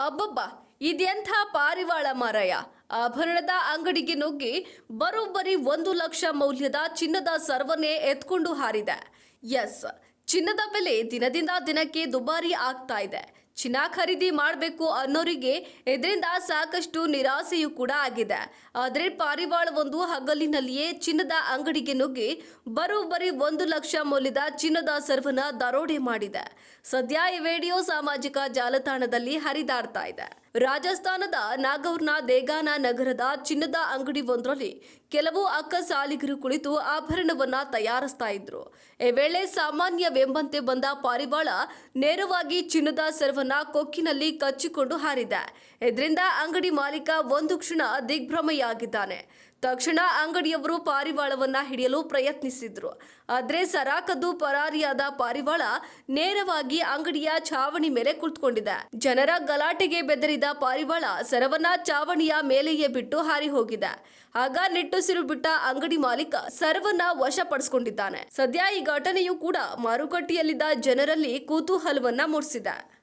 ಅಬ್ಬಬ್ಬ, ಇದೆಂಥ ಪಾರಿವಾಳ ಮಾರಾಯ. ಆಭರಣದ ಅಂಗಡಿಗೆ ನುಗ್ಗಿ ಬರೋಬ್ಬರಿ 1 ಲಕ್ಷ ಮೌಲ್ಯದ ಚಿನ್ನದ ಸರ್ವನ್ನೇ ಎತ್ಕೊಂಡು ಹಾರಿದೆ. ಎಸ್, ಚಿನ್ನದ ಬೆಲೆ ದಿನದಿಂದ ದಿನಕ್ಕೆ ದುಬಾರಿ ಆಗ್ತಾ ಇದೆ. ಚಿನ್ನ ಖರೀದಿ ಮಾಡಬೇಕು ಅನ್ನೋರಿಗೆ ಇದರಿಂದ ಸಾಕಷ್ಟು ನಿರಾಸೆಯೂ ಕೂಡ ಆಗಿದೆ. ಆದರೆ ಪಾರಿವಾಳವೊಂದು ಹಗಲಿನಲ್ಲಿಯೇ ಚಿನ್ನದ ಅಂಗಡಿಗೆ ನುಗ್ಗಿ ಬರೋಬ್ಬರಿ 1 ಲಕ್ಷ ಮೌಲ್ಯದ ಚಿನ್ನದ ಸರ್ವನ್ನ ದರೋಡೆ ಮಾಡಿದೆ. ಸದ್ಯ ಈ ವಿಡಿಯೋ ಸಾಮಾಜಿಕ ಜಾಲತಾಣದಲ್ಲಿ ಹರಿದಾಡ್ತಾ ಇದೆ. ರಾಜಸ್ಥಾನದ ನಾಗೌರ್ನ ದೇಗಾನ ನಗರದ ಚಿನ್ನದ ಅಂಗಡಿ ಒಂದರಲ್ಲಿ ಕೆಲವು ಅಕ್ಕಸಾಲಿಗರು ಕುಳಿತು ಆಭರಣವನ್ನ ತಯಾರಿಸ್ತಾ ಇದ್ರು. ಈ ವೇಳೆ ಸಾಮಾನ್ಯವೆಂಬಂತೆ ಬಂದ ಪಾರಿವಾಳ ನೇರವಾಗಿ ಚಿನ್ನದ ಸರ್ವನ್ನ ಕೊಕ್ಕಿನಲ್ಲಿ ಕಚ್ಚಿಕೊಂಡು ಹಾರಿದೆ. ಇದರಿಂದ ಅಂಗಡಿ ಮಾಲೀಕ ಒಂದು ಕ್ಷಣ ದಿಗ್ಭ್ರಮೆಯಾಗಿದ್ದಾನೆ. ತಕ್ಷಣ ಅಂಗಡಿಯವರು ಪಾರಿವಾಳವನ್ನ ಹಿಡಿಯಲು ಪ್ರಯತ್ನಿಸಿದ್ರು. ಆದ್ರೆ ಸರಾಕದ್ದು ಪರಾರಿಯಾದ ಪಾರಿವಾಳ ನೇರವಾಗಿ ಅಂಗಡಿಯ ಛಾವಣಿ ಮೇಲೆ ಕುಳಿತುಕೊಂಡಿದೆ. ಜನರ ಗಲಾಟೆಗೆ ಬೆದರಿದ ಪಾರಿವಾಳ ಸರವನ್ನ ಛಾವಣಿಯ ಮೇಲೆಯೇ ಬಿಟ್ಟು ಹಾರಿ ಹೋಗಿದೆ. ಆಗ ನಿಟ್ಟುಸಿರು ಬಿಟ್ಟ ಅಂಗಡಿ ಮಾಲೀಕ ಸರವನ್ನ ವಶಪಡಿಸಿಕೊಂಡಿದ್ದಾನೆ. ಸದ್ಯ ಈ ಘಟನೆಯು ಕೂಡ ಮಾರುಕಟ್ಟೆಯಲ್ಲಿದ್ದ ಜನರಲ್ಲಿ ಕುತೂಹಲವನ್ನ ಮೂಡಿಸಿದೆ.